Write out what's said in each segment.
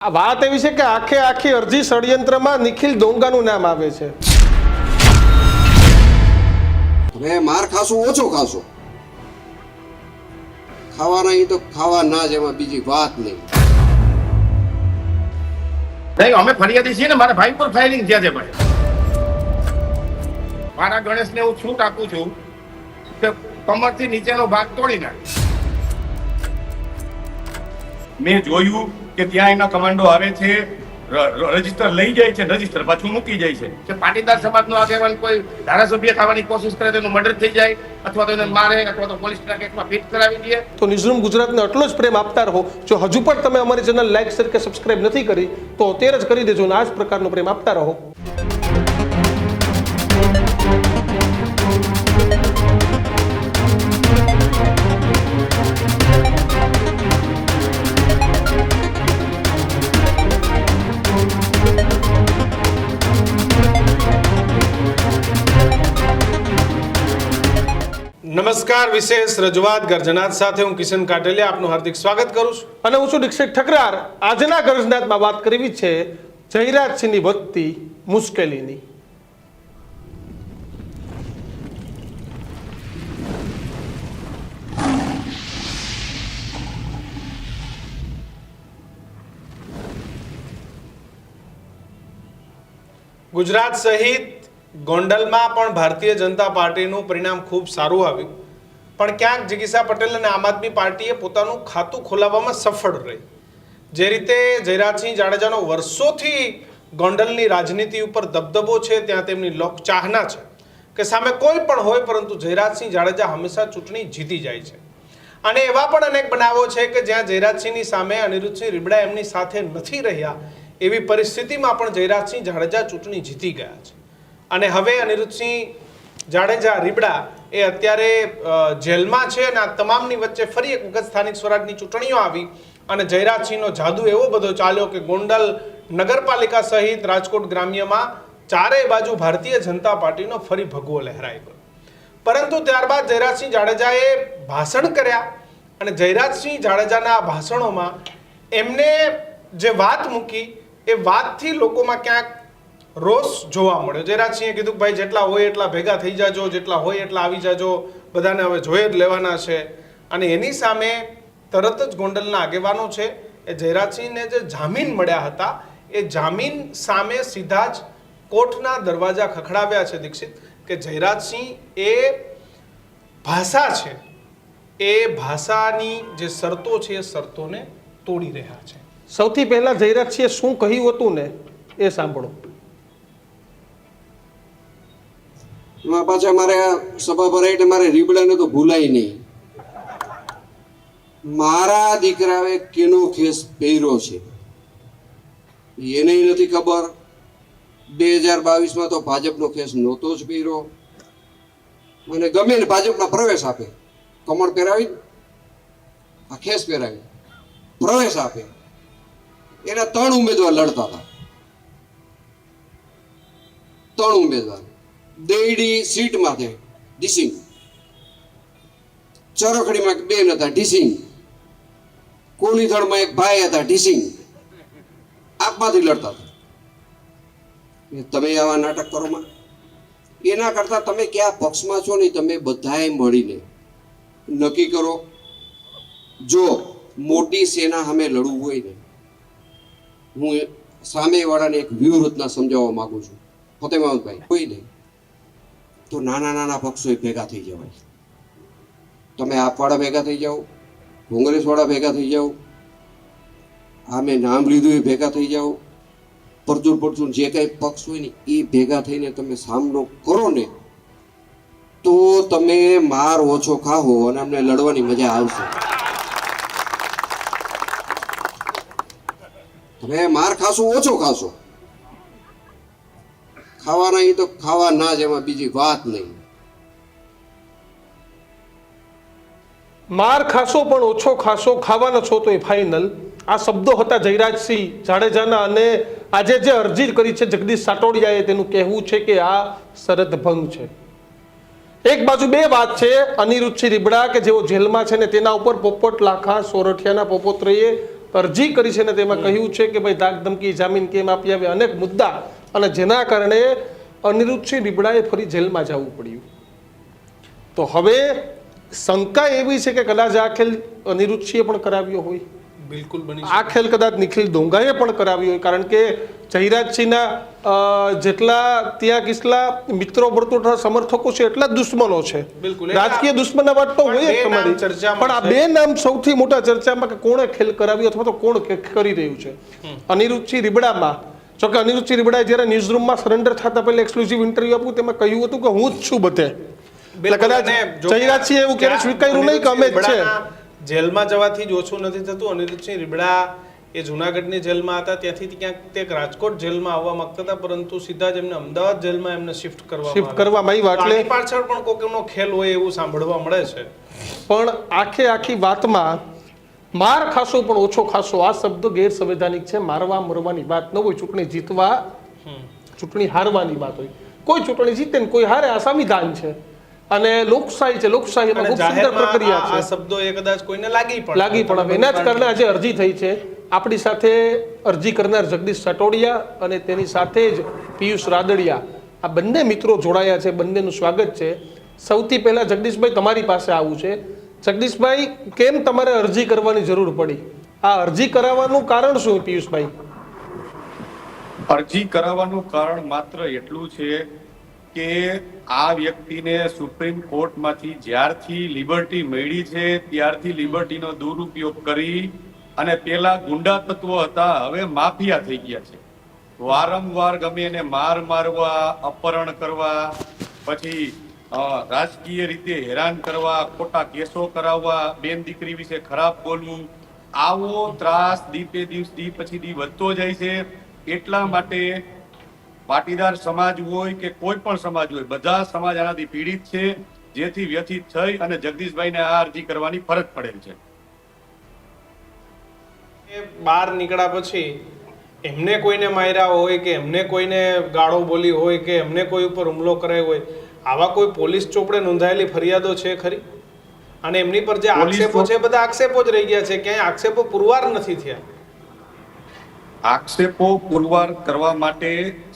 આ વાત એવી છે કે આખે આખી અરજી ષડયંત્રમાં નિખિલ ડોંગાનું નામ આવે છે. હવે માર ખાશો ઓછો ખાશો, ખાવાના એ તો ખાવા ના જ, એમાં બીજી વાત નહીં. નહીં, અમે ફરિયાદી છીએ ને, મારા ભાઈ પર ફાઇલિંગ થયા છે ભાઈ. મારા ગણેશને હું છૂટ આપું છું કે કમરથી નીચેનો ભાગ તોડી નાખ. મેં જોયું કે ત્યાં એના કમાન્ડો આવે છે, રજીસ્ટર લઈ જાય છે, રજીસ્ટર પાછું મૂકી જાય છે કે પાટીદાર સમાજનો આગેવાન કોઈ ધારાસભ્ય થવાની કોશિશ કરે તો એનું મર્ડર થઈ જાય, અથવા તો એને મારે, અથવા તો પોલીસના કેસમાં ફિટ કરાવી દે. તો ન્યૂઝરૂમ ગુજરાતને આટલો જ પ્રેમ આપતા રહો. જો હજુ પણ તમે અમારી ચેનલ લાઈક, શેર કે સબસ્ક્રાઇબ નથી કરી તો અત્યારે જ કરી દેજો અને આ જ પ્રકારનો પ્રેમ આપતા રહો. નમસ્કાર, વિશેષ રજૂઆત ગર્જનાથ સાથે હું કિશન કાટેલિયા આપનું હાર્દિક સ્વાગત કરું છું અને હું છું દીક્ષિત ઠકરાર. આજના ગર્જનાથમાં વાત કરવી છે જયરાજસિંહની વધતી મુશ્કેલીની. ગુજરાત સહિત ગોંડલમાં પણ ભારતીય જનતા પાર્ટીનું પરિણામ ખૂબ સારું આવ્યું, પણ ક્યાંક જિગીસા પટેલ અને આમ આદમી પાર્ટીએ પોતાનું ખાતું ખોલાવવામાં સફળ રહી. જે રીતે જયરાજસિંહ જાડેજાનો વર્ષોથી ગોંડલની રાજનીતિ ઉપર દબદબો છે, ત્યાં તેમની લોકચાહના છે કે સામે કોઈ પણ હોય પરંતુ જયરાજસિંહ જાડેજા હંમેશા ચૂંટણી જીતી જાય છે. અને એવા પણ અનેક બનાવો છે કે જ્યાં જયરાજસિંહની સામે અનિરુદ્ધસિંહ રીબડા એમની સાથે નથી રહ્યા, એવી પરિસ્થિતિમાં પણ જયરાજસિંહ જાડેજા ચૂંટણી જીતી ગયા છે. અને હવે અનિરુદ્ધસિંહ જાડેજા રીબડા એ અત્યારે જેલમાં છે અને આ તમામની વચ્ચે ફરી એક વખત સ્થાનિક સ્વરાજની ચૂંટણીઓ આવી અને જયરાજસિંહનો જાદુ એવો બધો ચાલ્યો કે ગોંડલ નગરપાલિકા સહિત રાજકોટ ગ્રામ્યમાં ચારેય બાજુ ભારતીય જનતા પાર્ટીનો ફરી ભગવો લહેરાઈ ગયો. પરંતુ ત્યારબાદ જયરાજસિંહ જાડેજાએ ભાષણ કર્યા અને જયરાજસિંહ જાડેજાના ભાષણોમાં એમને જે વાત મૂકી એ વાતથી લોકોમાં ક્યાંક રોષ જોવા મળ્યો. જયરાજસિંહે કીધું કે ભાઈ જેટલા હોય એટલા ભેગા થઈ જાજો, જેટલા હોય એટલા આવી જાજો, બધાને હવે જોઈ જ લેવાના છે. અને એની સામે તરત જ ગોંડલના આગેવાનો છે એ જયરાજસિંહને જે જામીન મળ્યા હતા એ જામીન સામે સીધા જ કોર્ટના દરવાજા ખખડાવ્યા છે દીક્ષિત, કે જયરાજસિંહ એ ભાષા છે એ ભાષાની જે શરતો છે એ શરતોને તોડી રહ્યા છે. સૌથી પહેલા જયરાજસિંહે શું કહ્યું હતું ને એ સાંભળો. એમાં પાછા મારે સભા ભરાય એટલે મારે રીબડાને તો ભૂલાય નહીં. મારા દીકરાએ કેનો ખેસ પહેર્યો છે એને નથી ખબર. 2022માં તો ભાજપનો ખેસ નહોતો જ પહેર્યો. મને ગમે ને ભાજપમાં પ્રવેશ આપે, કમળ પહેરાવી, આ ખેસ પહેરાવી પ્રવેશ આપે. એના 3 ઉમેદવાર લડતા હતા, 3 ઉમેદવાર. દેડી સીટમાં ડીસિંગ, ચરખડીમાં 2 હતા ડીસિંગ, કોલીથળમાં 1 ભાઈ હતા ડીસિંગ. આપમાંથી લડતા હતા. તમે આવા નાટક કરો. એના કરતા તમે કયા પક્ષમાં છો ને તમે બધાએ મળીને નક્કી કરો. જો મોટી સેના સામે લડવું હોય ને, હું સામેવાળાને એક વ્યૂહરચના સમજાવવા માંગુ છું. ફતેમાવતભાઈ, કોઈ નહીં તો નાના નાના પક્ષો ભેગા થઈ જવાય. તમે આપવાળા ભેગા થઈ જાઓ, કોંગ્રેસવાળા ભેગા થઈ જાઓ, આ મેં નામ લીધું એ ભેગા થઈ જાઓ, પરચુર જે કંઈ પક્ષ હોય ને એ ભેગા થઈને તમે સામનો કરો ને તો તમે માર ઓછો ખાઓ અને અમને લડવાની મજા આવશે. તમે માર ખાશો ઓછો ખાશો, ખાવાના એ તો ખાવા ના જ, એમાં બીજી વાત નહીં. માર ખાશો પણ ઓછો ખાશો, ખાવાના છો તો એ ફાઇનલ. આ શબ્દો હતા જયરાજસિંહ જાડેજાના. અને આજે જે અરજી કરી છે જગદીશ સાટોડિયાએ, તેનું કહેવું છે કે આ શરત ભંગ છે. એક બાજુ બે વાત છે, અનિરુદ્ધસિંહ રીબડા કે જેઓ જેલમાં છે ને તેના ઉપર પોપટ લાખા સોરઠિયાના પોપોત્રયે અરજી કરી છે ને તેમાં કહ્યું છે કે ભાઈ ધાક ધમકી જામીન કેમ આપી આવે અનેક મુદ્દા અને જેના કારણે અનિરુદ્ધસિંહ રીબડાએ ફરી જેલમાં જવું પડ્યું. તો હવે શંકા એવી છે કે કદાચ આ ખેલ અનિરુદ્ધસિંહે પણ કરાવ્યો હોય, બિલકુલ બની આ ખેલ કદાચ નિખિલ ડોંગાએ પણ કરાવ્યો હોય, કારણ કે જયરાજસિંહના જેટલા ત્યાં કેટલા મિત્રો વર્તુળ સમર્થકો છે એટલા જ દુશ્મનો છે. બિલકુલ. રાજકીય દુશ્મનાવટ તો હોય જ બે નામ તમારી, ચર્ચામાં પણ આ છે. બે નામ સૌથી મોટા ચર્ચામાં કે કોણે ખેલ કરાવ્યો અથવા તો કોણ કરી રહ્યું છે. અનિરુદ્ધસિંહ રીબડામાં જોકે અનિરુદ્ધસિંહ રીબડાએ જ્યારે ન્યૂઝરૂમમાં સરેન્ડર થતા પહેલા એક્સક્લુઝિવ ઇન્ટરવ્યુ આપ્યું તેમાં કહ્યું હતું કે હું જ છું બધે. એટલે કદાચ જયરાજસિંહ એવું ક્યારે સ્વીકાર્યું નહીં કે અમે જ છે. જેલમાં જવાથી જ ઓછું નથી થતું. અનિરુદ્ધસિંહ રીબડા એ જુનાગઢની જેલમાં હતા, ત્યાંથી ક્યાંક તે રાજકોટ જેલમાં આવવા માંગતા હતા, પરંતુ સીધા જ એમને અમદાવાદ જેલમાં એમને શિફ્ટ કરવામાં આવ્યા. એટલે આની પાછળ પણ કોઈકનો ખેલ હોય એવું સાંભળવા મળે છે. પણ આખી વાતમાં માર ખાસો પણ ઓછો ખાસો આ શબ્દ ગેરસંવૈધાનિક છે. મારવા મરવાની વાત ન હોય, ચૂંટણી જીતવા ચૂંટણી હારવાની વાત હોય. કોઈ ચૂંટણી જીતે ને કોઈ હારે, આ સંવિધાન છે અને લોકશાહી છે. લોકશાહીમાં ખૂબ સુંદર પ્રક્રિયા છે. આ શબ્દો એ કદાચ કોઈને લાગી પણ હવે એના જ કારણે આજે અરજી થઈ છે. આપણી સાથે અરજી કરનાર જગદીશ સાટોડિયા અને તેની સાથે જ પિયુષ રાદડિયા, આ બંને મિત્રો જોડાયા છે. બંનેનું સ્વાગત છે. સૌથી પહેલા જગદીશભાઈ તમારી પાસે આવું છે. જગદીશભાઈ, કેમ તમારે અરજી કરવાની જરૂર પડી? આ અરજી કરાવવાનું કારણ શું પિયુષભાઈ? અરજી કરાવવાનું કારણ માત્ર એટલું છે કે આ વ્યક્તિને સુપ્રીમ કોર્ટમાંથી જ્યારથી લિબર્ટી મળી છે ત્યારથી લિબર્ટીનો દુરુપયોગ કરી અને પેલા ગુંડા તત્વો હતા હવે માફિયા થઈ ગયા છે. વારંવાર ગમે એને મારવા, અપહરણ કરવા, પછી રાજકીય રીતે હેરાન કરવા, ખોટા કેસો કરાવવા, બેન દીકરી વિશે ખરાબ બોલવું, આવો ત્રાસ દીપે દિવસ દી પછી દી વધતો જાય છે. એટલા માટે પાટીદાર સમાજ હોય કે કોઈ પણ સમાજ હોય, બધા સમાજ આનાથી પીડિત છે, જેથી વ્યથિત થઈ અને જગદીશભાઈને આ અરજી કરવાની ફરજ પડેલ છે. બહાર નીકળ્યા પછી એમને કોઈને માર્યા હોય કે એમને કોઈને ગાળો બોલી હોય કે એમને કોઈ ઉપર હુમલો કરાયો હોય, આવા કોઈ પોલીસ ચોપડે નોંધાયેલી ફરિયાદો છે ખરી? અને એમની પર જે આક્ષેપો છે બધા આક્ષેપો જ રહી ગયા છે, ક્યાંય આક્ષેપો પુરવાર નથી થયા. આક્ષેપો પુરવાર કરવા માટે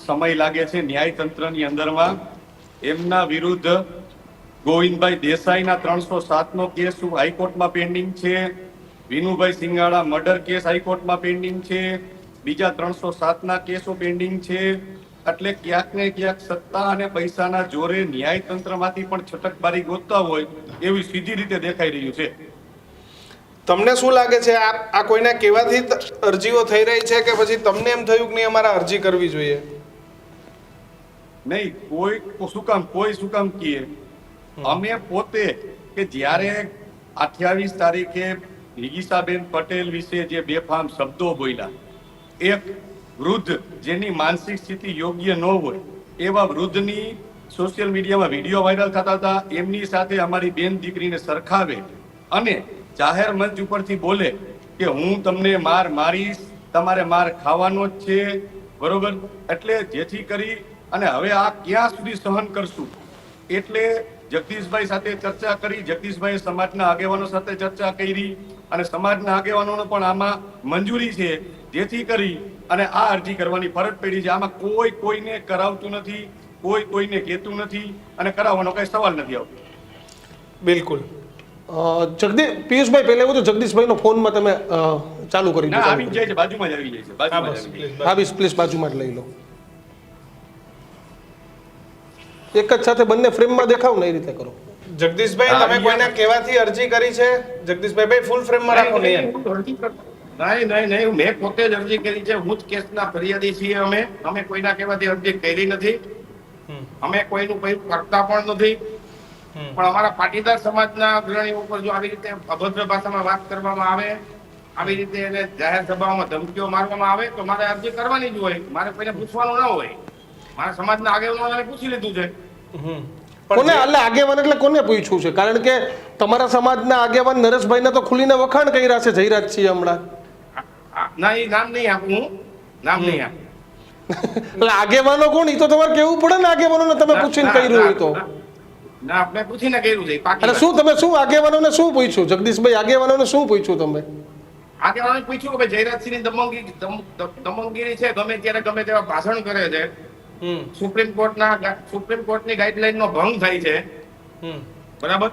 સમય લાગે છે ન્યાયતંત્રની અંદરમાં. એમના વિરુદ્ધ ગોવિંદભાઈ દેસાઈના 307નો કેસ હાઈકોર્ટમાં પેન્ડિંગ છે. વિનુભાઈ સિંગાળા મર્ડર કેસ હાઈકોર્ટમાં પેન્ડિંગ છે. બીજા 307ના કેસો પેન્ડિંગ છે. એટલે ક્યાંક ને ક્યાંક સત્તા અને પૈસાના જોરે ન્યાયતંત્રમાંથી પણ છટકબારી ગોતતા હોય એવી સીધી રીતે દેખાઈ રહ્યું છે. તમને શું લાગે છે, આ કોઈના કહેવાથી અરજીઓ થઈ રહી છે કે પછી તમને એમ થયું કે નહીં અમારે અરજી કરવી જોઈએ? નહીં, કોઈ શું કામ કીએ. અમે પોતે કે જ્યારે 28 તારીખે હિગીસાબેન પટેલ વિશે જે બેફામ શબ્દો બોલ્યા, એક વૃદ્ધ જેની માનસિક સ્થિતિ યોગ્ય ન હોય એવા વૃદ્ધની સોશિયલ મીડિયામાં વિડીયો વાયરલ થતા હતા, એમની સાથે અમારી બેન દીકરીને સરખાવે અને જાહેર મંચ ઉપરથી બોલે કે હું તમને મારીશ, તમારે માર ખાવાનો જ છે, બરોબર? એટલે જેથી કરી અને હવે આ ક્યાં સુધી સહન કરશું, એટલે જગદીશભાઈ સાથે ચર્ચા કરી. જગદીશભાઈ સમાજના આગેવાનો સાથે ચર્ચા કરી અને સમાજના આગેવાનોને પણ આમાં મંજૂરી છે, જેથી કરી અને આ અરજી કરવાની ફરજ પડી છે. આમાં કોઈ કોઈને કરાવતું નથી, કોઈ કોઈને કહેતું નથી અને કરાવવાનો કઈ સવાલ નથી આવતો. બિલકુલ. પિયુષભાઈ, પહેલા એવું તો જગદીશભાઈનો ફોનમાં તમે ચાલુ કરી દો. આવી જાય છે, બાજુમાં જ આવી જાય છે, બાજુમાં જ આવી જાય છે. હા, પ્લીઝ બાજુમાં જ લઈ લો. એક જ સાથે બંને ફ્રેમમાં દેખાવ ને એ રીતે કરો. જગદીશભાઈ, તમે કોઈના કહેવાથી અરજી કરી છે? જગદીશભાઈ ફૂલ ફ્રેમમાં રાખો. નહીં, મેં પોતે જ અરજી કરી છે. હું જ કેસના ફરિયાદી છીએ. અમે કોઈના કહેવાથી અરજી કરી નથી. અમે કોઈનું કઈ કરતા પણ નથી. પણ અમારા પાટીદાર સમાજના અગ્રણીઓ ઉપર જો આવી રીતે અભદ્ર ભાષામાં વાત કરવામાં આવે, આવી રીતે એને જાહેર સભાઓમાં ધમકીઓ મારવામાં આવે તો મારે અરજી કરવાની જ હોય. મારે કોઈને પૂછવાનું ના હોય. મારા સમાજના આગેવાનોને પૂછી લીધું છે. કોને આગેવાન એટલે કોને પૂછ્યું છે? કારણ કે તમારા સમાજના આગેવાન નરેશભાઈને તો ખુલીને વખાણ કર્યા છે જયરાજસિંહ હમણાં. ના, એ નામ નહીં આપું, નામ નહીં આપું. એટલે આગેવાનો કોણ એ તો તમારે કેવું પડે ને. આગેવાનોને તમે પૂછીને કર્યું હોય તો ના, આપણે પૂછીને કર્યું છે. અને શું તમે શું આગેવાનોને શું પૂછ્યું? જગદીશભાઈ, આગેવાનોને શું પૂછ્યું તમે? આગેવાનોએ પૂછ્યું કે ભાઈ જયરાજસિંહની દમનગીરી છે, ગમે ત્યારે ગમે તેવા ભાષણ કરે છે, હમ સુપ્રીમ કોર્ટની ગાઈડલાઈનનો ભંગ થાય છે, હમ બરાબર,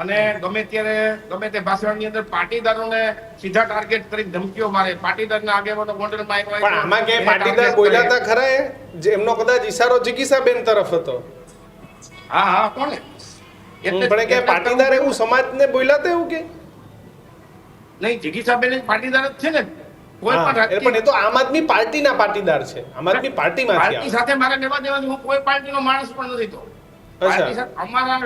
અને ગમે ત્યારે ગમે તે ભાષણની અંદર પાટીદારોને સીધા ટાર્ગેટ કરી ધમકીઓ મારે, પાટીદારના આગેવાનો ગોંડલમાં આવ્યા પણ આમાં ક્યાંય પાટીદાર બોલ્યા હતા ખરા જે એમનો કદાચ ઈશારો જિગીસાબેન તરફ હતો? હા કોને પણ ક્યાંય પાટીદાર એવું સમાજને બોલ્યા હતા એવું કે નહીં, જિગીસાબેન પાટીદાર જ છે ને, કોઈ હા, પણ એ પણ એ તો આમ આદમી પાર્ટીના પાટીદાર છે, આમ આદમી પાર્ટીમાંથી પાર્ટી આવે. સાથે મારે લેવા દેવા નથી. હું કોઈ પાર્ટીનો માણસ પણ નથી તો પાર્ટી સાથે અમારા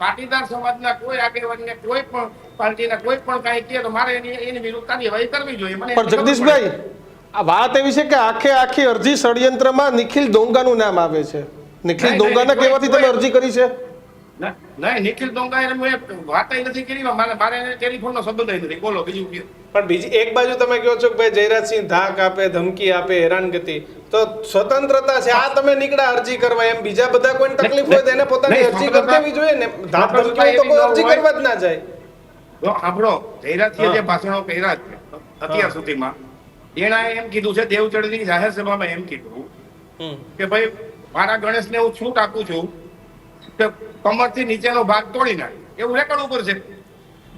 પાટીદાર સમાજના કોઈ આગેવાનને કોઈ પણ પાર્ટીના કોઈ પણ કાંઈ કહે તો મારે એની વિરુદ્ધ કાર્યવાહી કરવી જોઈએ. મને પણ જગદીશભાઈ, આ વાત એવી છે કે આખી અરજી ષડયંત્રમાં નિખિલ ડોંગાનું નામ આવે છે. નિખિલ નહીં, ડોંગાના કોઈ- કહેવાથી તમે અરજી કરી છે? નહીં, નિખિલ ડોંગા એને મેં વાત નથી કરી, મારે એને ટેલિફોનનો સંબંધ નથી. બોલો બીજું કયો. પણ બીજી એક બાજુ તમે કહો છો કે ભાઈ જયરાજસિંહ ધાક આપે, ધમકી આપે, હેરાનગતિ, તો સ્વતંત્રતા છે, આ તમે નીકળ્યા અરજી કરવા, એમ બીજા બધા કોઈને તકલીફ હોય તો એને પોતાની નહીં, અરજી કરી દેવી જોઈએ ને. ધાક ધમકી હોય તો કોઈ અરજી કરવા જ ના જાય. જો સાંભળો, જયરાજસિંહે જે ભાષણો કર્યા છે અત્યાર સુધીમાં, એણે એમ કીધું છે, દેવચડની જાહેર સભામાં એમ કીધું હમ કે ભાઈ મારા ગણેશને હું છૂટ આપું છું કે કમરથી નીચેનો ભાગ તોડી નાખ, એવું રેકોર્ડ ઉપર છે.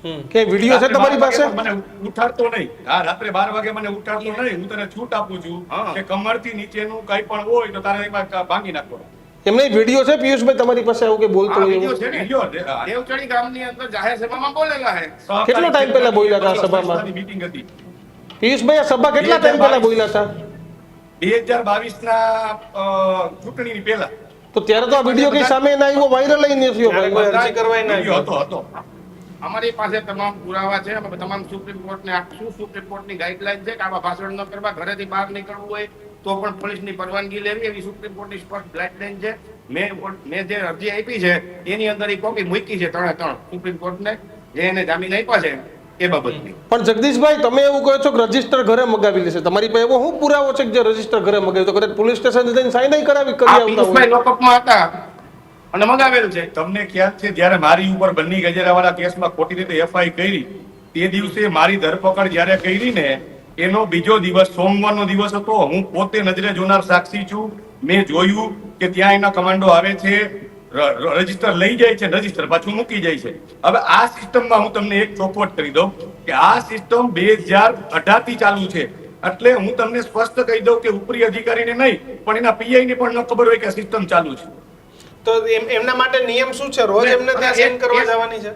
હમ કે વિડીયો છે તમારી પાસે? મને ઉઠાડતો નહીં. હા, રાત્રે 12 વાગે મને ઉઠાડતો નહીં. હું તને છૂટ આપું છું હા. કે કમરથી નીચેનું કંઈ પણ હોય તો તારે એમાં ભાંગી નાખો. એમને વિડીયો છે પિયુષભાઈ તમારી પાસે આવું કે બોલતો આ હોય વિડીયો એવું? છે ને, વિડીયો, હા. દેવચડી ગામની અંદર જાહેર સભામાં બોલેલા છે. કેટલો ટાઈમ પહેલા બોલ્યા હતા આ સભામાં? મીટિંગ હતી પિયુષભાઈ, આ સભા કેટલા ટાઈમ પહેલા બોલ્યા હતા? 2022 ના ચૂંટણીની પહેલા તો ત્યારે તો આ વિડીયો કઈ સામે ના આવ્યો, વાયરલ નથી થયો ત્યારે ભાઈ. કોઈ અરજી કરવાય ના વિડીયો ગયો. હતો. અમારી પાસે તમામ પુરાવા છે. અમે તમામ સુપ્રીમ કોર્ટને આપશું. સુપ્રીમ કોર્ટની ગાઈડલાઈન છે કે આવા ભાષણ ન કરવા, ઘરેથી બહાર નીકળવું હોય તો પણ પોલીસની પરવાનગી લેવી, એવી સુપ્રીમ કોર્ટની સ્પષ્ટ ગાઈડલાઈન છે. મેં જે અરજી આપી છે એની અંદર એ કોપી મૂકી છે 3 સુપ્રીમ કોર્ટને, જે એને જામીન આપ્યા છે એ બાબતની. પણ જગદીશભાઈ, તમે એવું કહો છો કે રજીસ્ટર ઘરે મગાવી લેશે, તમારી પાસે એવો શું પુરાવો છે કે જે રજીસ્ટર ઘરે મગાવ્યું? તો કદાચ પોલીસ સ્ટેશન જઈને સાઈન કરી આ આવતા પિયુષભાઈ હોય. લોકઅપમાં હતા અને મગાવેલું છે. તમને ખ્યાલ છે જ્યારે મારી ઉપર બન્ની ગજેરાવાળા કેસમાં ખોટી રીતે એફઆઈ કરી, તે દિવસે મારી ધરપકડ જ્યારે કરી ને એનો બીજો દિવસ સોમવારનો દિવસ હતો. હું પોતે નજરે જોનાર સાક્ષી છું. મેં જોયું કે ત્યાં એના કમાન્ડો આવે છે, રજીસ્ટર લઈ જાય છે, રજીસ્ટર પાછું મૂકી જાય છે. હવે આ સિસ્ટમમાં હું તમને એક ચોખવટ કરી દઉં કે આ સિસ્ટમ 2018 થી ચાલુ છે. એટલે હું તમને સ્પષ્ટ કહી દઉં કે ઉપરી અધિકારીને નહીં પણ એના પીઆઈ ને પણ ન ખબર હોય કે આ સિસ્ટમ ચાલુ છે. તો એમના માટે નિયમ શું છે? રોજ એમને ત્યાં સાઈન કરવા જવાની છે?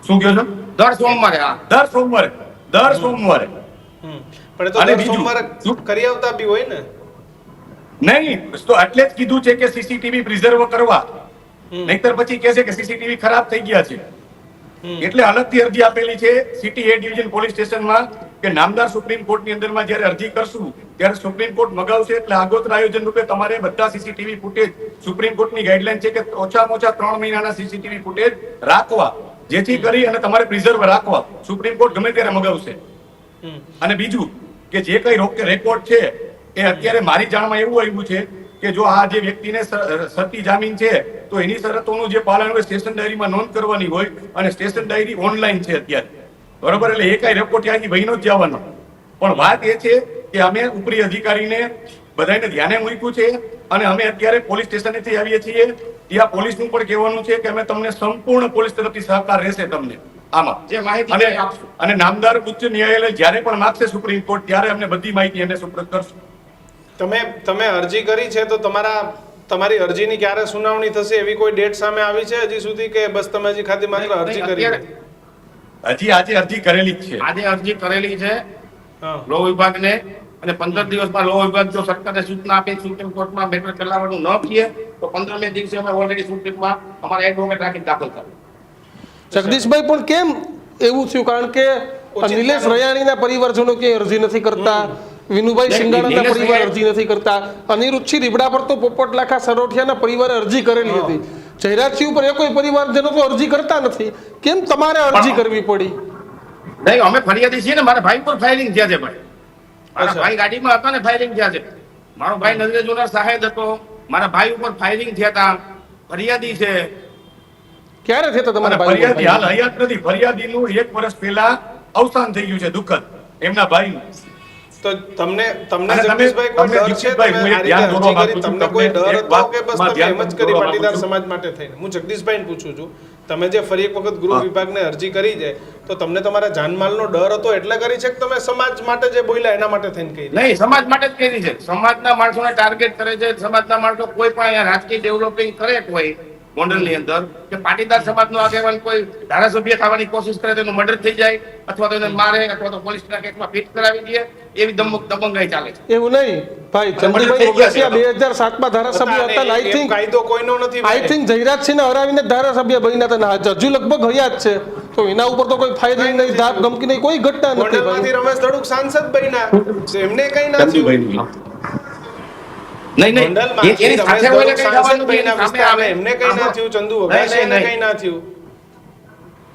શું કહો છો? દર સોમવારે. હા, દર સોમવારે પણ એ તો અને દર બીજું, સોમવારે કરી આવતા બી હોય ને. નહીં તો એટલે જ કીધું છે કે સીસીટીવી પ્રિઝર્વ કરવા, નહીતર પછી કહે છે કે સીસીટીવી ખરાબ થઈ ગયા છે. એટલે અલગથી અરજી આપેલી છે સિટી એ ડિવિઝન પોલીસ સ્ટેશનમાં કે નામદાર સુપ્રીમ કોર્ટની અંદરમાં જ્યારે અરજી કરશું ત્યારે સુપ્રીમ કોર્ટ મગાવશે એટલે આગોતરા આયોજન રૂપે તમારે બધા સીસીટીવી ફૂટેજ, સુપ્રીમ કોર્ટની ગાઈડલાઈન છે કે ઓછામાં ઓછા 3 મહિનાના સીસીટીવી ફૂટેજ રાખવા, જેથી કરી અને તમારે પ્રિઝર્વ રાખવા. સુપ્રીમ કોર્ટ ગમે ત્યારે મગાવશે. અને બીજું કે જે કઈ રેકોર્ડ છે એ અત્યારે મારી જાણમાં એવું આવ્યું છે કે જો આ જે વ્યક્તિને શરતી જામીન છે તો એની શરતોનું જે પાલન હોય સ્ટેશન ડાયરીમાં નોંધ કરવાની હોય, અને સ્ટેશન ડાયરી ઓનલાઈન છે અત્યારે, બરોબર. એટલે એ કઈ રેકોર્ડ ત્યાંથી વહીનો જ જવાનો. પણ વાત એ છે કે અમે ઉપરી અધિકારીને બધાને ધ્યાને મૂક્યું છે અને અમે અત્યારે પોલીસ સ્ટેશનેથી આવીએ છીએ. ત્યાં પોલીસનું પણ કહેવાનું છે કે અમે તમને સંપૂર્ણ પોલીસ તરફથી સહકાર રહેશે તમને આમાં. જે માહિતી અને આપશું. અને નામદાર ઉચ્ચ ન્યાયાલય જ્યારે પણ માગશે સુપ્રીમ કોર્ટ ત્યારે અમને બધી માહિતી એને સુપ્રત કરશું. તમે અરજી કરી છે તો તમારી અરજીની ક્યારે સુનાવણી થશે એવી કોઈ ડેટ સામે આવી છે હજી સુધી, કે બસ તમે હજી ખાલી માત્ર અરજી કરી? હજી આજે અરજી કરેલી જ છે. આજે અરજી કરેલી છે હા. લો વિભાગને, અને 15 દિવસમાં લો વિભાગ જો સરકારે સૂચના આપી સુપ્રીમ કોર્ટમાં મેટર ચલાવવાનું ન થઈએ તો 15મે દિવસે અમે ઓલરેડી સુપ્રીમમાં અમારા એડવોકેટ રાખી દાખલ કર્યું. જગદીશભાઈ, પણ કેમ એવું થયું? કારણ કે નિલેશ રયાણીના પરિવારજનો કે અરજી નથી કરતા, વિનુભાઈ સિંગાડાના નિલેશ પરિવાર રૈયાણી- અરજી નથી કરતા, અનિરુદ્ધસિંહ રીબડા પર તો પોપટ લાખા સરોઠિયાના પરિવારે અરજી કરેલી હતી. જયરાજસિંહ ઉપર એ કોઈ પરિવારજનો તો અરજી કરતા નથી. કેમ તમારે અરજી કરવી પડી? નહીં, અમે ફરિયાદી છીએ ને. મારા ભાઈ પર ફાયરિંગ થયા છે ભાઈ. મારા અચ્છા. ભાઈ ગાડીમાં હતા ને ફાયરિંગ થયા છે. મારો ભાઈ નજરે જોનાર સાહેબ હતો, મારા ભાઈ ઉપર ફાયરિંગ થયા હતા. ફરિયાદી છે. ક્યારે થતા અને તમારા ભાઈ ફરિયાદી ઉપર? હાલ હયાત નથી. ફરિયાદીનું 1 વર્ષ પહેલા અવસાન થઈ ગયું છે દુઃખદ એમના ભાઈનું. તો તમને તમને અને તમે- જગદીશભાઈ કોઈ તમે ડર છે જગદીશભાઈ, તમે હું આ એક રીતે ધ્યાન દોરવા અરજી કરી માંગુ છું. તમને કોઈ તમને ડર એક હતો કે બસ વાતમાં તમે ધ્યાન એમ જ કરી દોરવા પાટીદાર માંગુ છું. સમાજ માટે થઈને? હું જગદીશભાઈને પૂછું છું, તમે જે ફરી એક વખત ગૃહ હા. વિભાગને અરજી કરી છે તો તમને તમારા જાનમાલનો ડર હતો એટલે કરી છે કે તમે સમાજ માટે જે બોલ્યા એના માટે થઈને કહી રહ્યા? નહીં, સમાજ માટે જ કરી છે. સમાજના માણસોને ટાર્ગેટ કરે છે. સમાજના માણસો કોઈ પણ અહીંયા રાજકીય ડેવલપિંગ કરે કોઈ ગોંડલની અંદર કે પાટીદાર સમાજનો આગેવાન કોઈ ધારાસભ્ય થવાની કોશિશ કરે તો એનું મર્ડર થઈ જાય અથવા તો એને મારે અથવા તો પોલીસના કેસમાં ફિટ કરાવી દે એવી દબંગાઈ ચાલે છે. એવું નહીં ભાઈ, અને મદદ ચંદુભાઈ થઈ ગયા છે. વગાસિયા 2007માં ધારાસભ્ય હતા ને આઈ એમ થિંક કાયદો કોઈનો નથી આઈ ભાઈ. થિંક જયરાજસિંહને હરાવીને જ ધારાસભ્ય બન્યા હતા ને હજુ લગભગ હયા જ છે, તો એના ઉપર તો કોઈ ફાયરિંગ નહીં, ધાક ધમકી નહીં, કોઈ ઘટના નથી ગોંડલમાંથી ભાઈ. રમેશ ધડુક સાંસદ બન્યા, એમને કઈ ના થયું. ચંદુભાઈનું નામ. નહીં, નહીં. ગોંડલમાંથી એની સાથે રમેશ હોય ધડુક એટલે કઈ સાંસદ જવાનું નથી. બન્યા એની સામે વિસ્તારમાં, આવે. એમને કઈ ના થયું. ચંદુ વઘાસિયાને કઈ ના થયું.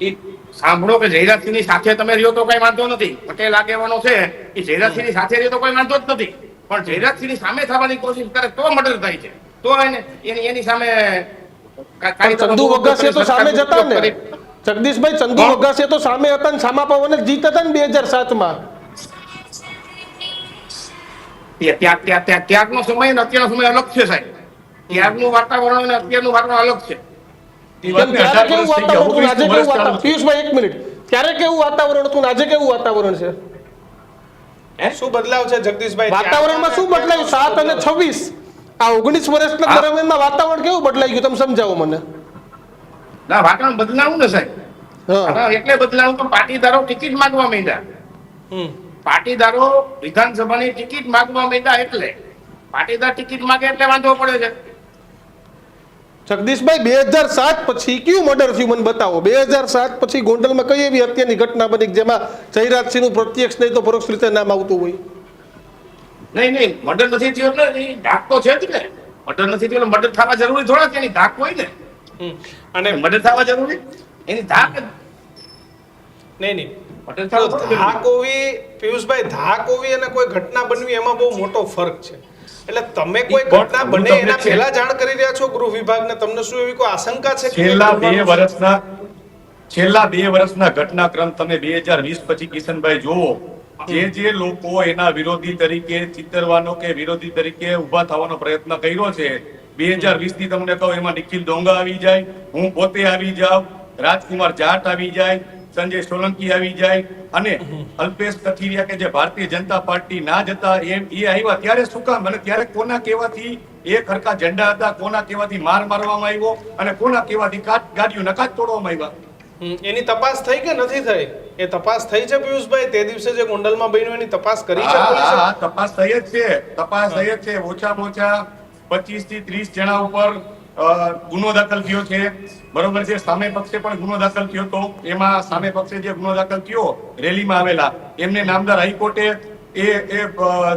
ઈ સાંભળો કે જયરાજસિંહની સાથે તમે રહ્યો તો કઈ વાંધો નથી. પટેલ આગેવાનો છે એ જયરાજસિંહની સાથે રહ્યો તો કોઈ વાંધો જ નથી. પણ જયરાજસિંહની સામે થવાની કોશિશ કરે તો મર્ડર થાય છે. તો એની સામે પણ ચંદુ વઘાસિયા તો સામે જ હતા ને જગદીશભાઈ, ચંદુ હા. વઘાસિયા તો સામે હતા ને સામા પવન જ જીત હતા ને 2007માં. ત્યાગનો સમય અને અત્યારનો સમય અલગ છે સાહેબ. ત્યાગનું વાતાવરણ અને અત્યારનું વાતાવરણ અલગ છે. કેમ ત્યારે કેવું વાતાવરણ હતું ને આજે કેવું વાતાવરણ? પિયુષભાઈ એક મિનિટ, ત્યારે કેવું વાતાવરણ હતું ને આજે કેવું વાતાવરણ છે? શું બદલાવ છે જગદીશભાઈ? વાતાવરણમાં શું બદલાયું? 7 અને 26 આ 19 વર્ષના હા. દરમિયાનમાં વાતાવરણ કેવું બદલાઈ ગયું? તમે સમજાવો મને. ના, વાતાવરણ બદલાવું ને સાહેબ. હા, વાતાવરણ એટલે બદલાવું તો પાટીદારો ટિકિટ માંગવા માંડ્યા. હમ. પાટીદારો વિધાનસભાની ટિકિટ માંગવા માંડ્યા એટલે પાટીદાર ટિકિટ માંગે એટલે વાંધો પડે છે. જગદીશભાઈ 2007 પછી કયું મર્ડર થયું મને બતાવો. 2007 પછી ગોંડલમાં કઈ એવી હત્યાની ઘટના બની કે જેમાં જયરાજસિંહનું પ્રત્યક્ષ નહીં તો પરોક્ષ રીતે નામ આવતું હોય? નહીં, મર્ડર નથી થયો એટલે એ ધાક તો છે જ ને. મર્ડર નથી થયો એટલે મર્ડર થવા જરૂરી થોડા છે? એની ધાક હોય ને. હમ. અને મર્ડર થવા જરૂરી એની ધાક નહીં નહીં મર્ડર તો થવા જરૂરી. ધાક હોવી, પિયુષભાઈ, ધાક હોવી અને કોઈ ઘટના બનવી એમાં બહુ મોટો ફરક છે. એટલે તમે કોઈ પણ ઘટના હું બને તમને એના છે. પહેલા જાણ કરી રહ્યા છો ગૃહ વિભાગને? તમને શું એવી કોઈ આશંકા છે કે છેલ્લા કંઈક બે બનવાનું છે? વર્ષના ઘટનાક્રમ તમે 2020 પછી કિશનભાઈ જોવો. જે લોકો એના વિરોધી તરીકે ચિતરવાનો કે વિરોધી તરીકે ઉભા થવાનો પ્રયત્ન કર્યો છે 2020 ની તમને કહું, એમાં નિખિલ ડોંગા આવી જાય, હું પોતે આવી જાઉં, રાજકુમાર જાટ આવી જાય, સંજય સોલંકી આવી જાય અને અલ્પેશ કથિરિયા કે જે ભારતીય જનતા પાર્ટી ના જતા એ આવ્યા. ત્યારે શું કામ? અને ત્યારે કોના કહેવાથી એક હરખા ઝંડા હતા, કોના કહેવાથી માર મારવામાં આવ્યો અને કોના કહેવાથી ગાડીઓ નકાજ તોડવામાં આવ્યા. એની તપાસ થઈ કે નથી થઈ? એ તપાસ થઈ છે પિયુષભાઈ? તે દિવસે જે ગોંડલમાં બન્યું એની તપાસ કરી છે પોલીસે? હા, તપાસ થઈ જ છે. તપાસ થઈ જ છે. ઓછામાં ઓછા 25 થી 30 જણા ઉપર ગુનો દાખલ થયો છે. બરોબર છે. સામે પક્ષે પણ ગુનો દાખલ થયો તો એમાં સામે પક્ષે જે ગુનો દાખલ થયો રેલીમાં આવેલા એમને નામદાર હાઈકોર્ટે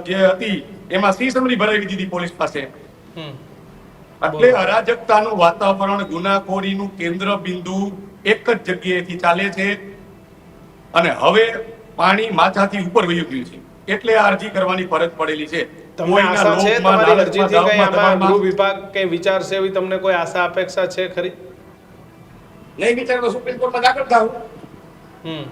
જે હતી એમાં સી સમરી ભરાવી દીધી પોલીસ પાસે. હમ. એટલે અરાજકતાનું વાતાવરણ, ગુનાખોરીનું કેન્દ્ર બિંદુ એક જ જગ્યાએથી ચાલે છે અને હવે પાણી માથાથી ઉપર વહી ગયું છે. એટલે આ અરજી કરવાની ફરજ પડેલી છે. તમને કોઈના આશા છે લોભમાં, તમારી લાલચમાં, અરજીથી કઈ દાવમાં, આમાં દબાણમાં ગૃહ વિભાગ કઈ વિચારશે એવી તમને કોઈ આશા અપેક્ષા છે ખરી? નહીં વિચાર તો સુપ્રીમ કોર્ટમાં દાખલ થાવ. હમ.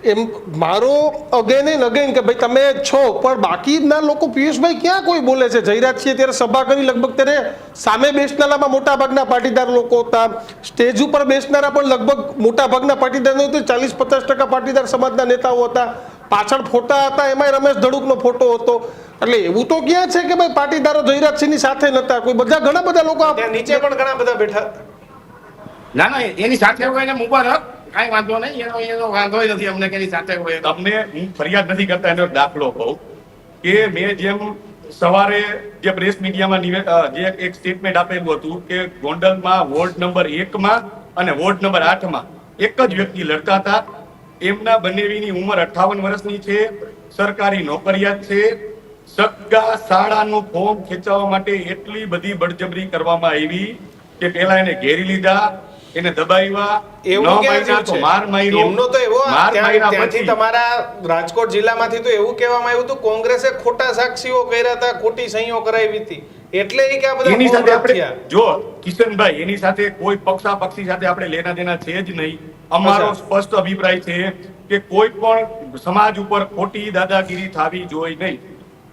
એમ મારો અગેન એન્ડ અગેન કે ભાઈ તમે છો, પણ બાકીના લોકો પિયુષભાઈ ક્યાં કોઈ બોલે છે? જયરાજ છીએ ત્યારે સભા કરી, લગભગ ત્યારે સામે બેસનારામાં મોટા ભાગના પાટીદાર લોકો હતા, સ્ટેજ ઉપર બેસનારા પણ લગભગ મોટા ભાગના પાટીદાર નહીં તો 40-50% પાટીદાર સમાજના નેતાઓ હતા. પાછળ ફોટા હતા, એમાંય રમેશ ધડુકનો ફોટો હતો. એટલે એવું તો ક્યાં છે કે ભાઈ પાટીદારો જયરાજસિંહની સાથે નતા? કોઈ ઘણા બધા લોકો ત્યાં નીચે પણ ઘણા બધા બેઠા. ના, એની સાથે હોય ને મુબારક, કાંઈ વાંધો નહીં. એનો વાંધો નથી અમને કે એની સાથે હોય. તમને હું ફરિયાદ નથી કરતા, એનો દાખલો કહું કે મેં જેમ સવારે જે પ્રેસ મીડિયામાં જે એક સ્ટેટમેન્ટ આપેલું હતું કે ગોંડલમાં વોર્ડ નંબર 1 માં અને વોર્ડ નંબર 8 માં એક જ વ્યક્તિ લડતા હતા. એમના બંનેવીની ઉંમર 58 વર્ષની છે, સરકારી નોકરિયાત છે. સગા શાળાનું ફોર્મ ખેંચવા માટે એટલી બધી બળજબરી કરવામાં આવી કે પહેલા એને ઘેરી લીધા, એને દબાવ્યા, એવું ન ક્યાં માર્યા થયું તો છે? માર માર્યો, એમનો તો એવો માર માર્યા ત્યાંથી પછી તમારા રાજકોટ જિલ્લામાંથી તો એવું કહેવામાં આવ્યું હતું કોંગ્રેસે ખોટા સાક્ષીઓ કર્યા હતા, ખોટી સહીઓ કરાવી હતી, એટલે એ કે આ બધા એની ફોર્મ સાથે રદ આપણે થયા. જો કિશનભાઈ એની સાથે કોઈ પક્ષાપક્ષી સાથે આપણે લેના દેના છે જ નહીં. અમારો અચ્છા. સ્પષ્ટ અભિપ્રાય છે કે કોઈ પણ સમાજ ઉપર ખોટી દાદાગીરી થવી જોઈએ નહીં.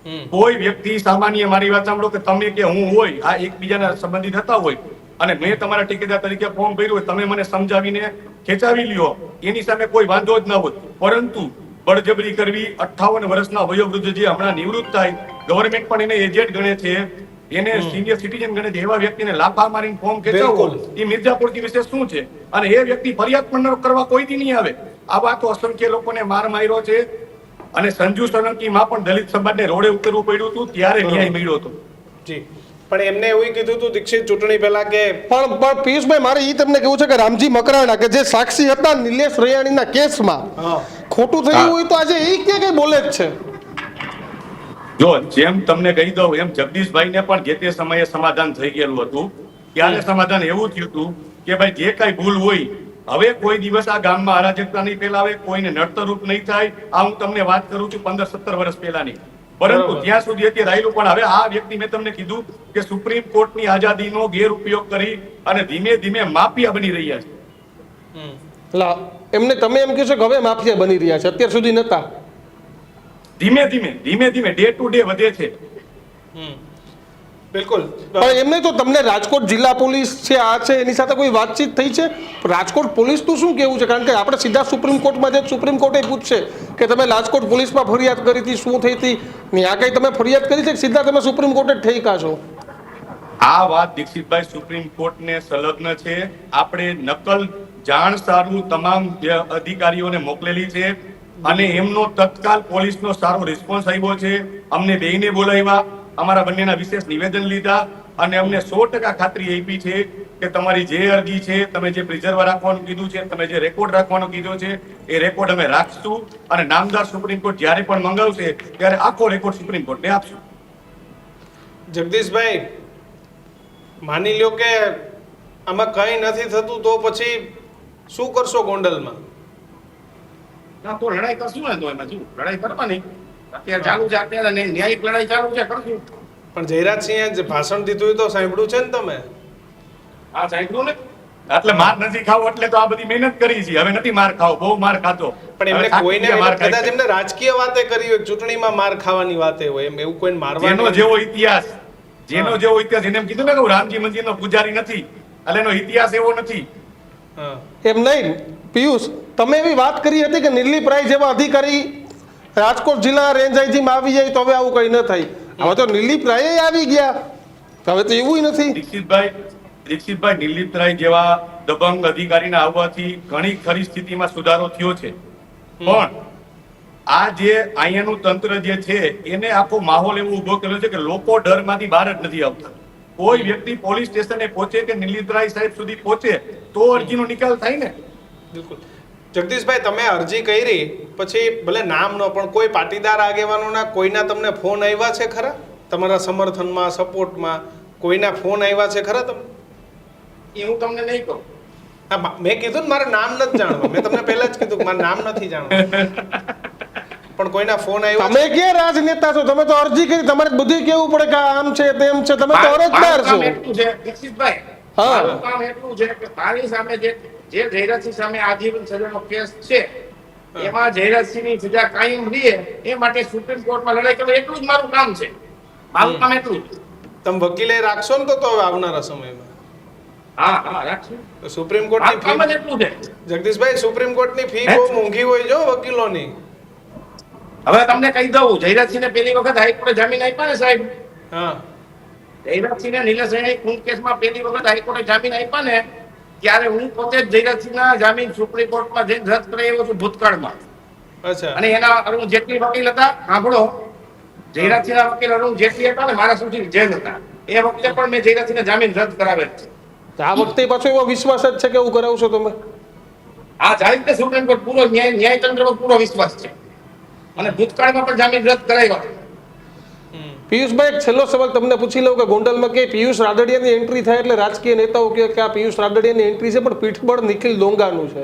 હમ. કોઈ વ્યક્તિ સામાન્ય મારી વાત સાંભળો કે તમે કે હું હોય આ એકબીજાના સંબંધિત હતા હોય અને મેં તમારા ઠેકેદાર તરીકે ફોર્મ ભર્યું હોય, તમે મને સમજાવીને ખેંચાવી લ્યો, એની સામે કોઈ વાંધો જ ન હોત. પરંતુ બળજબરી કરવી, 58 વર્ષના વયોવૃદ્ધ જે હમણાં નિવૃત્ત થાય, ગવર્મેન્ટ પણ એને એજેડ ગણે છે, એને સિનિયર સિટીઝન ગણે છે, એવા વ્યક્તિને લાફા મારીને ફોર્મ ખેંચાવવો બિલકુલ. એ મિર્જાપુરથી વિશેષ શું છે? અને એ વ્યક્તિ ફરિયાદ પણ ન કરવા કોઈથી નહીં આવે. આવા તો અસંખ્ય લોકોને માર માર્યો છે. અને સંજુ સોલંકીમાં પણ દલિત સમાજને રોડે ઉતરવું પડ્યું હતું, ત્યારે ન્યાય મળ્યો હતો. જી, પણ એમને એવું કીધું હતું દીક્ષિત ચૂંટણી પહેલા કે પણ પિયુષભાઈ મારે એ તમને કેવું છે કે રામજી મકરાણા કે જે સાક્ષી હતા નિલેશ રૈયાણીના કેસમાં હા, ખોટું થયું હોય તો આજે એ ક્યાં કઈ બોલે જ છે. જો જેમ તમને કહી દઉં એમ જગદીશભાઈને પણ જે તે સમયે સમાધાન થઈ ગયેલું હતું. ત્યારે સમાધાન એવું થયું હતું કે ભાઈ જે કઈ ભૂલ હોય હવે કોઈ દિવસ આ ગામમાં અરાજકતા નહીં ફેલાવે, કોઈને નડતરરૂપ નહીં થાય. આ હું તમને વાત કરું છું 15-17 વર્ષ પહેલાની. પરંતુ બરાબર. ત્યાં સુધી અત્યારે આવેલું. પણ હવે આ વ્યક્તિ મેં તમને કીધું કે સુપ્રીમ કોર્ટની આઝાદીનો ગેરઉપયોગ કરી અને ધીમે ધીમે માફિયા બની રહ્યા છે. હમ. લા એમને તમે એમ કહો છો કે હવે માફિયા બની રહ્યા છે, અત્યાર સુધી નતા. ધીમે ધીમે ડે ટુ ડે વધે છે. હમ. બિલકુલ. પણ એમને તો તમને રાજકોટ જિલ્લા પોલીસ છે આ છે એની સાથે કોઈ વાતચીત થઈ છે? રાજકોટ પોલીસનું શું કેવું છે? કારણ કે આપણે સીધા સુપ્રીમ કોર્ટમાં જે સુપ્રીમ કોર્ટે પૂછશે કે તમે રાજકોટ પોલીસમાં ફરિયાદ કરી હતી, શું થઈ હતી, ત્યાં કઈ તમે ફરિયાદ કરી છે કે સીધા તમે સુપ્રીમ કોર્ટે ઠેકા છો? આ વાત દીક્ષિતભાઈ સુપ્રીમ કોર્ટને સંલગ્ન છે. આપણે નકલ જાણ સારું તમામ જે અધિકારીઓને મોકલેલી છે અને એમનો તત્કાલ પોલીસનો સારો રિસ્પોન્સ આવ્યો છે. અમને બેયને બોલાવ્યા, અમારા બંનેના વિશેષ નિવેદન લીધા અને અમને 100% ખાતરી આપી છે કે તમારી જે અરજી છે, તમે જે પ્રિઝર્વ રાખવાનું કીધું છે, તમે જે રેકોર્ડ રાખવાનો કીધો છે, એ રેકોર્ડ અમે રાખશું અને નામદાર સુપ્રીમ કોર્ટ જ્યારે પણ મંગાવશે ત્યારે આખો રેકોર્ડ સુપ્રીમ કોર્ટને આપશું. જગદીશભાઈ, માની લ્યો કે આમાં કંઈ નથી થતું તો પછી શું કરશો ગોંડલમાં? ના તો લડાઈ કરશું ને, તો એમાં શું લડાઈ કરવાની અત્યારે ચાલુ છે, અત્યારે ન્યાયિક લડાઈ ચાલુ છે, કરશું. પણ જયરાજસિંહે જે ભાષણ દીધું એ તો સાંભળ્યું છે ને તમે? આ સાંભળ્યું ને, એટલે માર નથી ખાવો એટલે તો આ બધી મહેનત કરી છે. હવે નથી માર ખાવો, બહુ માર ખાતો. પણ એમને હવે થાકી કોઈને ગયા માર ખાઈ કદાચ ખાઈ. એમને રાજકીય વાતે કરી હોય, ચૂંટણીમાં માર ખાવાની વાતે હોય, એમ એવું કોઈને જેનો મારવાનું જેવો ઇતિહાસ, જેનો જેવો ઇતિહાસ, એને એમ કીધું ને કે હું રામજી મંદિરનો પૂજારી નથી, એટલે એનો ઇતિહાસ એવો નથી. હા. એમ નહીં પિયુષ, તમે એવી વાત કરી હતી કે નિર્લીપ રાય જેવા અધિકારી રાજકોટ જિલ્લા રેન્જ આઈજીમાં આવી જાય તો હવે આવું કંઈ ન થાય. હવે તો નિર્લીપ રાય આવી ગયા, હવે તો એવું નથી. દીક્ષિતભાઈ નિર્લિપ્ત રાય જેવા દબંગ અધિકારીના આવવાથી ઘણી ખરી સ્થિતિમાં સુધારો થયો છે. પણ આ જે અહીંયાનું તંત્ર જે છે એને આખો માહોલ એવો ઉભો કર્યો છે કે લોકો ડરમાંથી બહાર જ નથી આવતા. કોઈ વ્યક્તિ પોલીસ સ્ટેશને પહોંચે કે નિર્લિપ્ત રાય સાહેબ સુધી પહોંચે તો અરજીનો નિકાલ થાય ને. બિલકુલ. જગદીશભાઈ, તમે અરજી કરી પછી ભલે નામ ન પણ કોઈ પાટીદાર આગેવાનોના કોઈના તમને ફોન આવ્યા છે ખરા? તમારા સમર્થનમાં, સપોર્ટમાં કોઈના ફોન આવ્યા છે ખરા તમને? એ હું તમને નહીં કહું. હા, મેં કીધું ને મારે નામ નથી જાણવા. મેં તમને પહેલા જ કીધું કે મારે નામ નથી જાણવા. પણ કોઈના ફોન આવ્યા તમે ક્યાં રાજનેતા છો? તમે તો અરજી કરી, તમારે બધું કેવું પડે કે આમ છે તેમ છે, તમે તો અરજદાર મારું છો. કામ એટલું છે દીક્ષિતભાઈ, હા. મારું કામ એટલું છે કે મારી સામે જે જયરાજસિંહ સામે આજીવન સજાનો કેસ છે એમાં જયરાજસિંહની સજા કાયમ રહે એ માટે સુપ્રીમ કોર્ટમાં લડાઈ કરવી, એટલું જ મારું કામ છે. મારું કામ એટલું જ. તમે વકીલે રાખશો ને તો હવે આવનારા સમયમાં હા હા રાખશું. તો સુપ્રીમ કોર્ટની મારું કામ જ ફી, એટલું છે. જગદીશભાઈ, સુપ્રીમ કોર્ટની ફી બહુ મોંઘી હોય જો વકીલોની. હવે તમને કહી દઉં, જયરાજસિંહને પહેલી વખત હાઈકોર્ટે જામીન આપ્યા ને સાહેબ, હા. જયરાજસિંહને નિલેશ રૈયાણી ખૂન કેસમાં પહેલી વખત હાઈકોર્ટે જામીન આપ્યા ને ત્યારે હું પોતે જ જયરાજસિંહના જામીન સુપ્રીમ કોર્ટમાં જઈને રદ કરાવ્યો છું ભૂતકાળમાં. અચ્છા. અને એના અરુણ જેટલી વકીલ હતા, સાંભળો, જયરાજસિંહના વકીલ અરુણ જેટલી હતા ને મારા સુધી જેલ હતા, એ વખતે પણ મેં જયરાજસિંહને જામીન રદ કરાવેલ છે. આ વખતે પાછો એવો વિશ્વાસ જ છે કે એવું કરાવશો તમે? આ જાય તે સુપ્રીમ કોર્ટ પૂરો ન્યાયતંત્ર પર પૂરો વિશ્વાસ છે અને ભૂતકાળમાં પણ જામીન રદ કરાવ્યા. પિયુષભાઈ એક છેલ્લો સવાલ તમને પૂછી લઉં કે ગોંડલમાં કે પિયુષ રાદડિયાની એન્ટ્રી થાય એટલે રાજકીય નેતાઓ કહે કે આ પિયુષ રાદડિયાની એન્ટ્રી છે પણ પીઠબળ નિખિલ ડોંગાનું છે.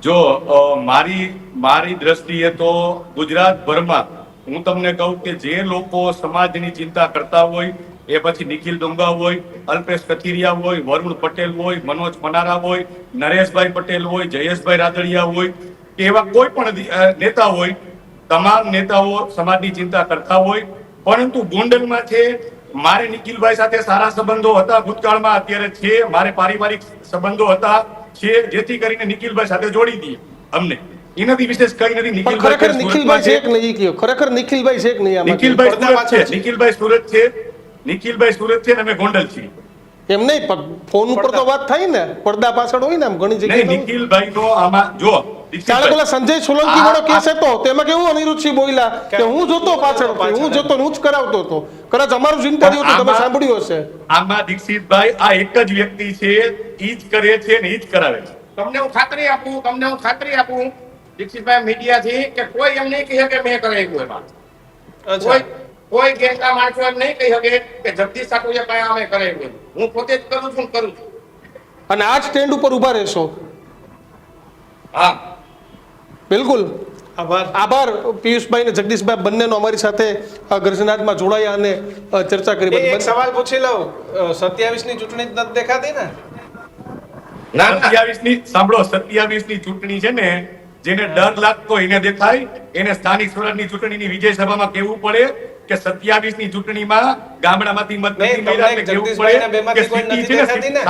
જો મારી દ્રષ્ટિએ તો ગુજરાતભરમાં હું તમને કહું કે જે લોકો સમાજની ચિંતા કરતા હોય એ પછી નિખિલ ડોંગા હોય, અલ્પેશ કથિરિયા હોય, વરુણ પટેલ હોય, મનોજ મનારા હોય, નરેશભાઈ પટેલ હોય, જયેશભાઈ રાદડિયા હોય કે એવા કોઈ પણ નેતા હોય, તમામ નેતાઓ સમાજની ચિંતા કરતા હોય. પરંતુ ગોંડલમાં છે, મારે નિખિલભાઈ સાથે સારા સંબંધો હતા ભૂતકાળમાં, અત્યારે છે, મારે પારિવારિક સંબંધો હતા છે, જેથી કરીને નિખિલભાઈ સાથે જોડી દઈએ અમને. એનાથી વિશેષ કઈ નથી. પણ ખરેખર નિખિલભાઈ છે કે નહીં કયો? ખરેખર નિખિલભાઈ છે કે નહીં આમાં? નિખિલભાઈ સુરત છે, નિખિલભાઈ સુરત છે ને અમે ગોંડલ છીએ. એમ નહીં, પણ ફોન ઉપર તો વાત થાય ને, પડદા પાછળ હોય ને આમ ઘણી નહીં, જગ્યાએ. નિખિલભાઈ નો આમાં જો ચાલે પેલા સંજય સોલંકી વાળો કેસ હતો તેમાં કેવું અનિરુદ્ધસિંહ બોલ્યા કે હું જોતો પાછળ, હું જોતો હું જ કરાવતો હતો. કદાચ અમારું જ ઇન્ટરવ્યુ તો તમે સાંભળ્યું હશે. આમાં દીક્ષિતભાઈ આ એક જ વ્યક્તિ છે, ઈ જ કરે છે ને ઈ જ કરાવે છે. તમને હું ખાતરી આપું દીક્ષિતભાઈ મીડિયાથી કે કોઈ એમ નહીં કહે કે મેં કરાવ્યું એમાં. અચ્છા, કોઈ ગેંગના માણસો એમ નહીં કહી શકે કે જગદીશ સાટોડિયા કઈ અમે કરાવ્યું. હું પોતે જ કરું છું. અને આ સ્ટેન્ડ ઉપર ઉભા રહેશો? હા, બિલકુલ. આભાર. પિયુષભાઈ ને જગદીશભાઈ બંનેનો અમારી સાથે ગર્જનાદમાં જોડાયા અને ચર્ચા કરી. એક સવાલ પૂછી લઉં, 27 ની ચૂંટણી જ નથી દેખાતી ને? 27 ની સાંભળો, 27 ની ચૂંટણી છે ને, જેને ડર લાગતો એને દેખાય. એને સ્થાનિક સ્વરાજની ચૂંટણીની વિજય સભામાં કેવું પડે કે 27 ની ચૂંટણીમાં ગામડામાંથી મત નથી મળ્યા કે કેવું પડે કે સિટી છે ને,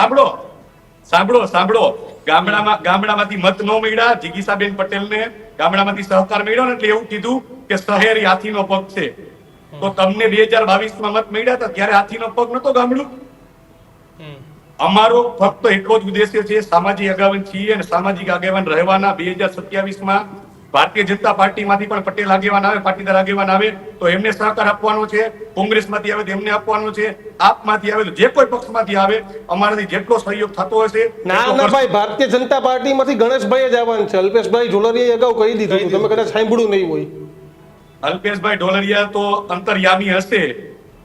સાંભળો ગામડામાંથી મત ન મળ્યા. જિગીસાબેન પટેલને ગામડામાંથી સહકાર મળ્યો ને એટલે એવું કીધું કે શહેર હાથીનો પગ છે. તો તમને 2022 માં મત મળ્યા હતા ત્યારે હાથીનો પગ નતો ગામડું. અમારો ફક્ત એટલો જ ઉદ્દેશ્ય છે, સામાજિક આગેવાન છીએ અને સામાજિક આગેવાન રહેવાના. 2027 માં ભારતીય જનતા પાર્ટીમાંથી પણ પટેલ આગેવાન આવે, પાટીદાર આગેવાન આવે તો એમને સહકાર આપવાનો છે. કોંગ્રેસમાંથી આવે તો એમને આપવાનો છે. આપમાંથી આવે તો જે કોઈ પક્ષમાંથી આવે અમારાથી જેટલો સહયોગ થતો હશે. ના ભાઈ, ભારતીય જનતા પાર્ટીમાંથી ગણેશભાઈ જ આવવાનું છે. અલ્પેશભાઈ ઢોલરિયાએ અગાઉ કહી દીધું, તમે કદાચ સાંભળ્યું નહીં હોય. અલ્પેશભાઈ ઢોલરિયા તો અંતર્યામી હશે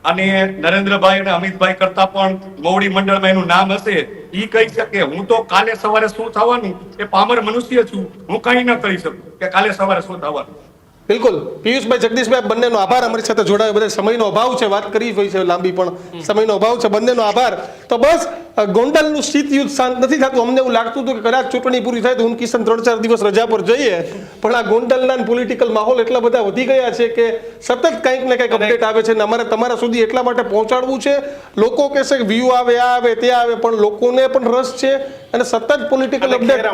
અને નરેન્દ્રભાઈ અને અમિતભાઈ કરતા પણ મોવડી મંડળમાં એનું નામ હશે. ઈ કહી શકે હું તો કાલે સવારે શું થવાનું એ પામર મનુષ્ય છું, હું કઈ ન કરી શકું કે કાલે સવારે શું થવાનું. બિલકુલ. પિયુષભાઈ, જગદીશભાઈ બંનેનો આભાર અમારી સાથે જોડાયો. બધા સમયનો અભાવ છે, વાત કરી હોય છે લાંબી, પણ સમયનો અભાવ છે. બંનેનો આભાર. તો બસ ગોંડલનું શીત યુદ્ધ શાંત નથી થતું. અમને એવું લાગતું હતું કે કદાચ ચૂંટણી પૂરી થાય તો હું કિશન 3-4 દિવસ રજા પર જઈએ, પણ આ ગોંડલના પોલિટિકલ માહોલ એટલા બધા વધી ગયા છે કે સતત કંઈક ને કંઈક અપડેટ આવે છે અને અમારે તમારા સુધી એટલા માટે પહોંચાડવું છે. લોકો કહેશે કે વ્યૂ આવે, આ આવે, તે આવે, પણ લોકોને પણ રસ છે અને સતત પોલિટિકલ અપડેટ.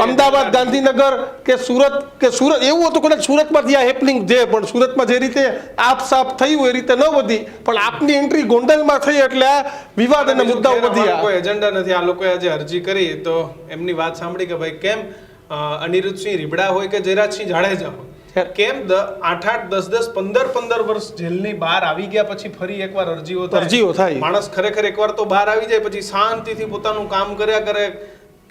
અમદાવાદ, ગાંધીનગર કે સુરત એવું હતું કદાચ સુરતમાંથી આ હેપનિંગ છે, પણ સુરતમાં જે રીતે આપ સાફ થયું એ રીતે ન વધી, પણ આપની એન્ટ્રી ગોંડલમાં થઈ એટલે આ વિવાદ અને મુદ્દાઓ વધ્યા. કોઈ એજન્ડા નથી. આ લોકોએ આજે અરજી કરી તો એમની વાત સાંભળી કે ભાઈ કેમ અનિરુદ્ધસિંહ રીબડા હોય કે જયરાજસિંહ જાડેજા હોય, કેમ 8-8, 10-10, 15-15 વર્ષ જેલની બહાર આવી ગયા પછી ફરી એકવાર અરજીઓ થાય. માણસ ખરેખર એકવાર તો બહાર આવી જાય પછી શાંતિથી પોતાનું કામ કર્યા કરે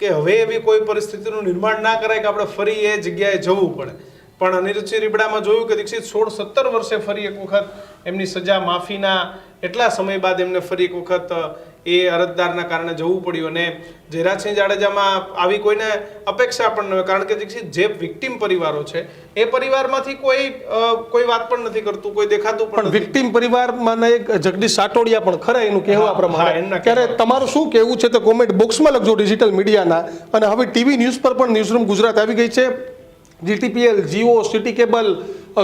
કે હવે એવી કોઈ પરિસ્થિતિનું નિર્માણ ના કરાય કે આપણે ફરી એ જગ્યાએ જવું પડે. પણ અનિરુદ્ધસિંહ રીબડામાં જોયું કે દીક્ષિત 16-17 વર્ષે ફરી એક વખત એમની સજા માફીના એટલા સમય બાદ એમને ફરી એક વખત એ અરજદારના કારણે જવું પડ્યું. અને જયરાજસિંહ જાડેજામાં આવી કોઈને અપેક્ષા પણ ન હોય, કારણ કે દીક્ષિત જે વિક્ટિમ પરિવારો છે એ પરિવારમાંથી કોઈ વાત પણ નથી કરતું, કોઈ દેખાતું પણ. વિક્ટિમ પરિવારમાં એક જગદીશ સાટોડિયા પણ ખરા એનું કહેવા પ્રમાણે. ત્યારે તમારું શું કહેવું છે તો કોમેન્ટ બોક્સમાં લખજો ડિજિટલ મીડિયાના. અને હવે ટીવી ન્યૂઝ પર પણ ન્યૂઝરૂમ ગુજરાત આવી ગઈ છે. GTPL, Jio, city cable,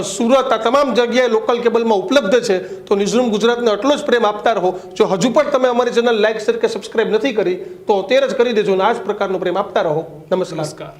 Surat, આ તમામ જગ્યાએ લોકલ કેબલમાં ઉપલબ્ધ છે. તો ન્યૂઝરૂમ ગુજરાતને એટલો જ પ્રેમ આપતા રહો. જો હજુ પણ તમે અમારી ચેનલ લાઈક, શેર કે સબસ્ક્રાઇબ નથી કરી તો અત્યારે જ કરી દેજો અને આ જ પ્રકારનો પ્રેમ આપતા રહો. નમસ્કાર.